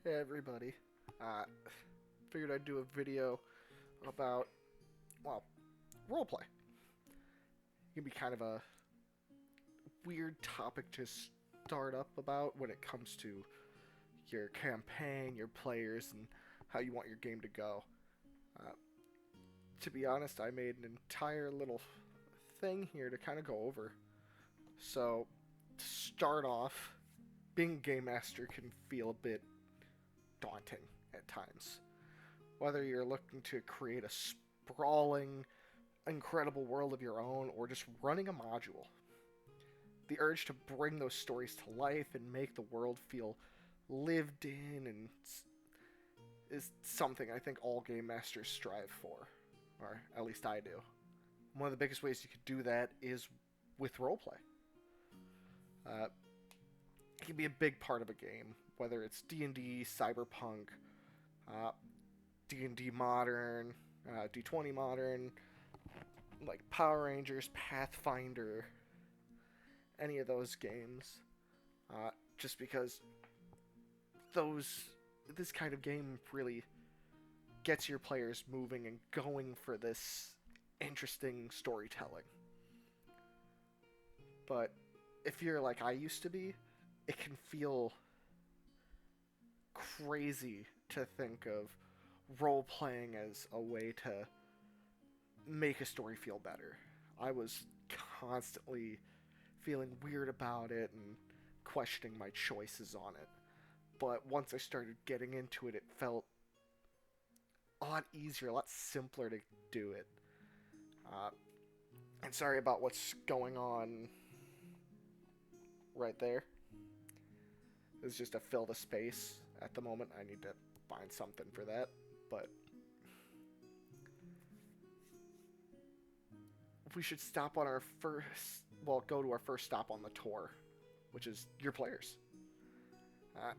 Hey everybody. Uh, Figured I'd do a video about, well, roleplay. It can be kind of a weird topic to start up about when it comes to your campaign, your players, and how you want your game to go. Uh, to be honest, I made an entire little thing here to kind of go over. So, to start off, being a game master can feel a bit daunting at times. Whether you're looking to create a sprawling, incredible world of your own or just running a module, the urge to bring those stories to life and make the world feel lived in and is something I think all game masters strive for, or at least I do. One of the biggest ways you could do that is with roleplay. Uh, it can be a big part of a game, whether it's D&D, Cyberpunk, uh, D&D Modern, D20 Modern, like Power Rangers, Pathfinder, any of those games. Just because this kind of game really gets your players moving and going for this interesting storytelling. But if you're like I used to be, it can feel crazy to think of role playing as a way to make a story feel better. I was constantly feeling weird about it and questioning my choices on it. But once I started getting into it, it felt a lot easier, a lot simpler to do it. Uh, and sorry about what's going on right there. It's just to fill the space at the moment. I need to find something for that. But we should stop on our first. Well, go to our first stop on the tour, which is your players. Uh,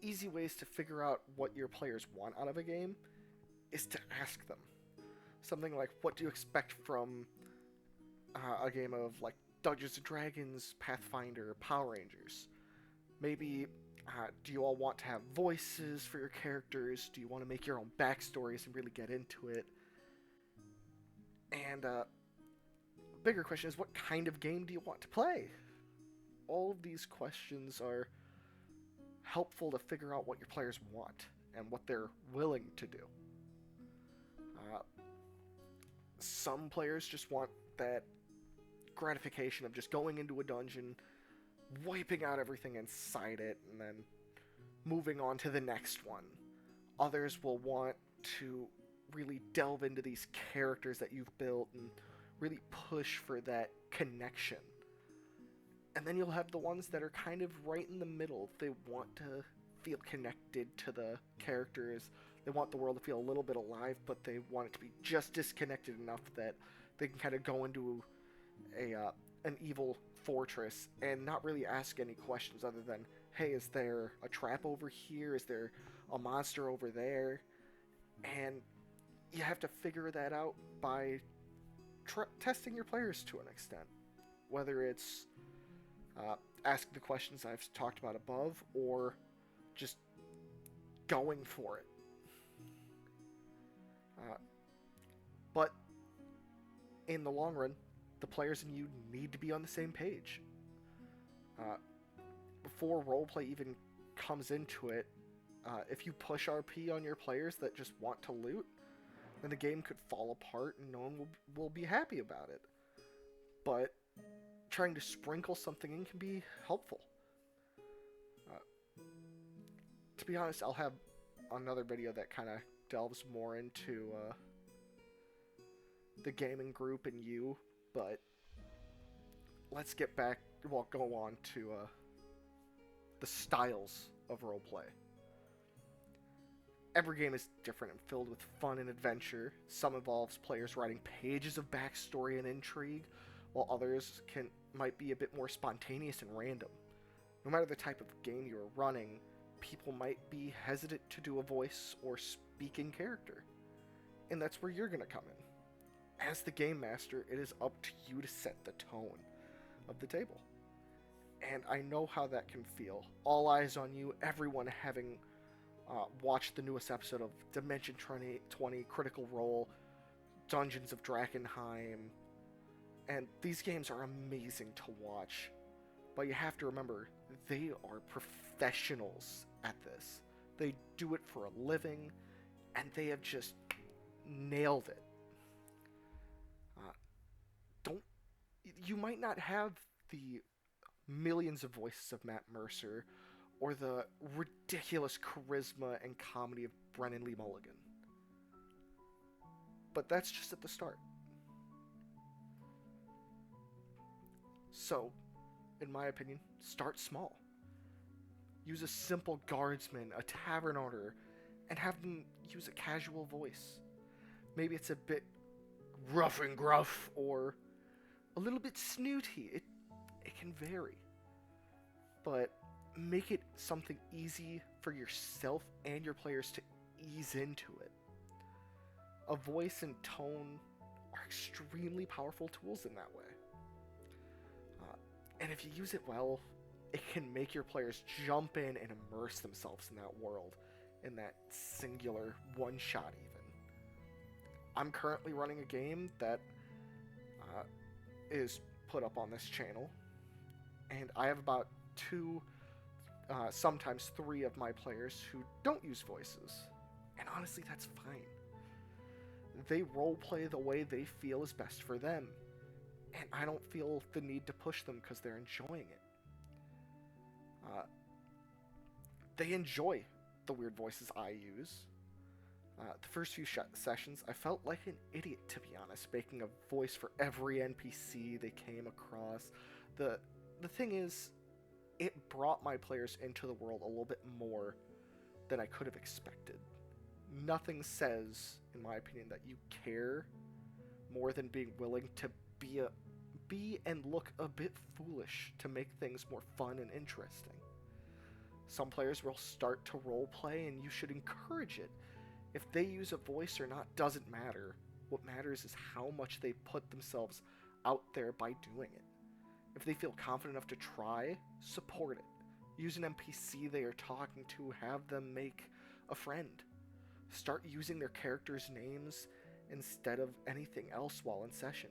Easy ways to figure out what your players want out of a game is to ask them. Something like, what do you expect from a game of like Dungeons and Dragons, Pathfinder, Power Rangers? Maybe, do you all want to have voices for your characters? Do you want to make your own backstories and really get into it? And bigger question is, what kind of game do you want to play? All of these questions are helpful to figure out what your players want and what they're willing to do. Uh, some players just want that gratification of just going into a dungeon, wiping out everything inside it, and then moving on to the next one. Others will want to really delve into these characters that you've built and really push for that connection. And then you'll have the ones that are kind of right in the middle. They want to feel connected to the characters. They want the world to feel a little bit alive, but they want it to be just disconnected enough that they can kind of go into an evil fortress and not really ask any questions other than, hey, is there a trap over here? Is there a monster over there? And you have to figure that out by testing your players to an extent. Whether it's asking the questions I've talked about above or just going for it. But in the long run, the players and you need to be on the same page. Before roleplay even comes into it, if you push RP on your players that just want to loot, then the game could fall apart and no one will be happy about it. But trying to sprinkle something in can be helpful. To be honest, I'll have another video that kind of delves more into the gaming group and you, but let's get back, well, go on to the styles of roleplay. Every game is different and filled with fun and adventure. Some involves players writing pages of backstory and intrigue, while others might be a bit more spontaneous and random. No matter the type of game you are running, people might be hesitant to do a voice or speak in character. And that's where you're going to come in. As the game master, it is up to you to set the tone of the table. And I know how that can feel. All eyes on you, everyone having Watch the newest episode of Dimension 2020, Critical Role, Dungeons of Drakenheim, and these games are amazing to watch. But you have to remember, they are professionals at this. They do it for a living, and they have just nailed it. Don't You might not have the millions of voices of Matt Mercer or the ridiculous charisma and comedy of Brennan Lee Mulligan, but that's just at the start. So, in my opinion, start small. Use a simple guardsman, a tavern owner, and have them use a casual voice. Maybe it's a bit rough and gruff or a little bit snooty. It can vary. But make it something easy for yourself and your players to ease into it. A voice and tone are extremely powerful tools in that way. And if you use it well, it can make your players jump in and immerse themselves in that world, in that singular one-shot even. I'm currently running a game that is put up on this channel, and I have about two, sometimes three of my players who don't use voices. And honestly, that's fine. They roleplay the way they feel is best for them, and I don't feel the need to push them because they're enjoying it. They enjoy the weird voices I use. The first few sessions, I felt like an idiot, to be honest, making a voice for every NPC they came across. The thing is, it brought my players into the world a little bit more than I could have expected. Nothing says, in my opinion, that you care more than being willing to be and look a bit foolish to make things more fun and interesting. Some players will start to roleplay, and you should encourage it. If they use a voice or not doesn't matter. What matters is how much they put themselves out there by doing it. If they feel confident enough to try, support it. Use an NPC they are talking to, have them make a friend. Start using their characters' names instead of anything else while in session.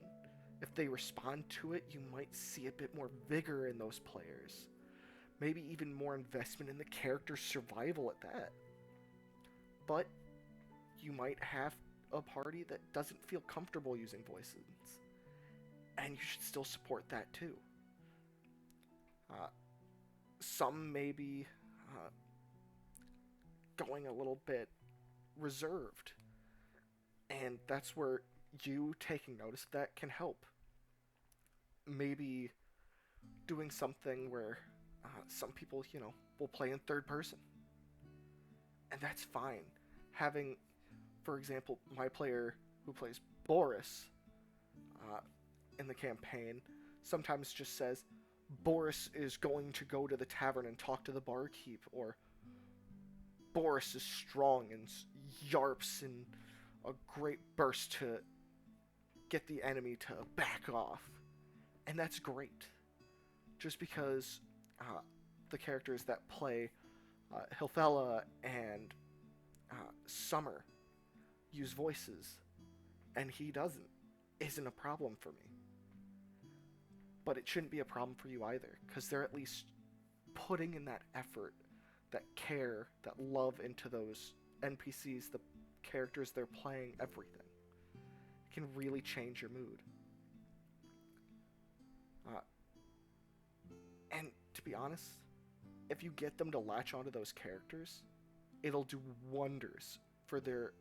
If they respond to it, you might see a bit more vigor in those players. Maybe even more investment in the character's survival at that. But you might have a party that doesn't feel comfortable using voices, and you should still support that too. Some may be going a little bit reserved, and that's where you taking notice of that can help. Maybe doing something where some people, will play in third person, and that's fine. Having, for example, my player who plays Boris in the campaign sometimes just says, Boris is going to go to the tavern and talk to the barkeep, or Boris is strong and yarps in a great burst to get the enemy to back off. And that's great. Just because the characters that play Hilfella and Summer use voices, and he doesn't, isn't a problem for me. But it shouldn't be a problem for you either, because they're at least putting in that effort, that care, that love into those NPCs, the characters they're playing, everything. It can really change your mood. And to be honest, if you get them to latch onto those characters, it'll do wonders for their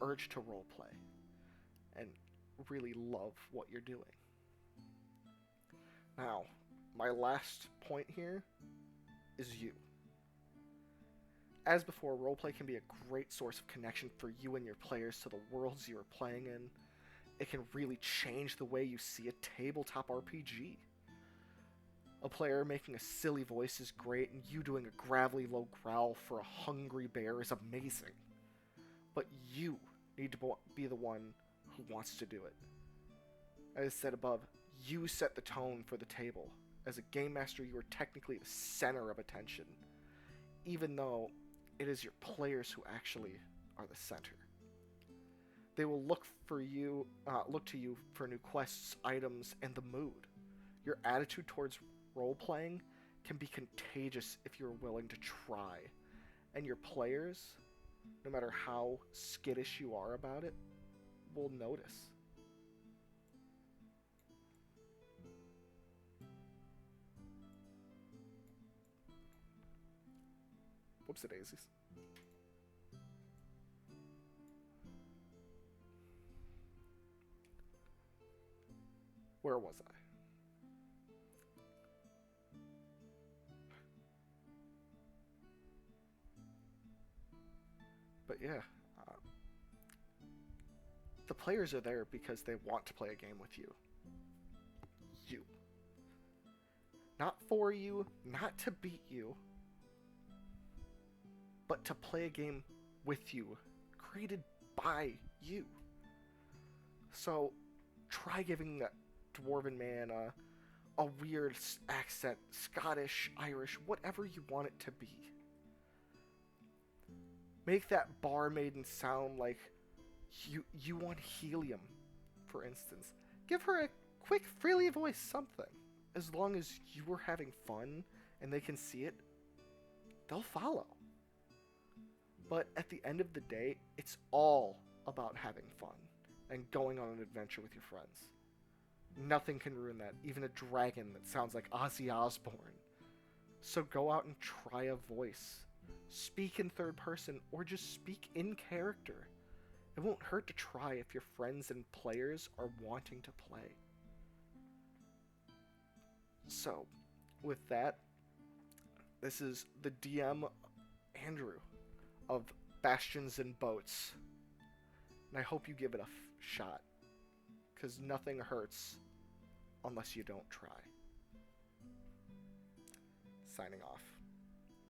urge to roleplay and really love what you're doing. Now, my last point here is you. As before, roleplay can be a great source of connection for you and your players to the worlds you are playing in. It can really change the way you see a tabletop RPG. A player making a silly voice is great, and you doing a gravelly low growl for a hungry bear is amazing. But you need to be the one who wants to do it. As said above, you set the tone for the table. As a game master, you are technically the center of attention. Even though it is your players who actually are the center. They will look to you for new quests, items, and the mood. Your attitude towards role playing can be contagious if you're willing to try, and your players, no matter how skittish you are about it, will notice. Whoopsie daisies. Where was I? But yeah, uh, the players are there because they want to play a game with you. You. Not for you, not to beat you, but to play a game with you, created by you. So try giving that dwarven man a weird accent, Scottish, Irish, whatever you want it to be. Make that barmaiden sound like you want helium, for instance. Give her a quick, freely voice something. As long as you are having fun and they can see it, they'll follow. But at the end of the day, it's all about having fun and going on an adventure with your friends. Nothing can ruin that, even a dragon that sounds like Ozzy Osbourne. So go out and try a voice. Speak in third person or just speak in character. It won't hurt to try if your friends and players are wanting to play. So, with that, this is the DM Andrew of Bastions and Boats. And I hope you give it a shot, because nothing hurts unless you don't try. Signing off.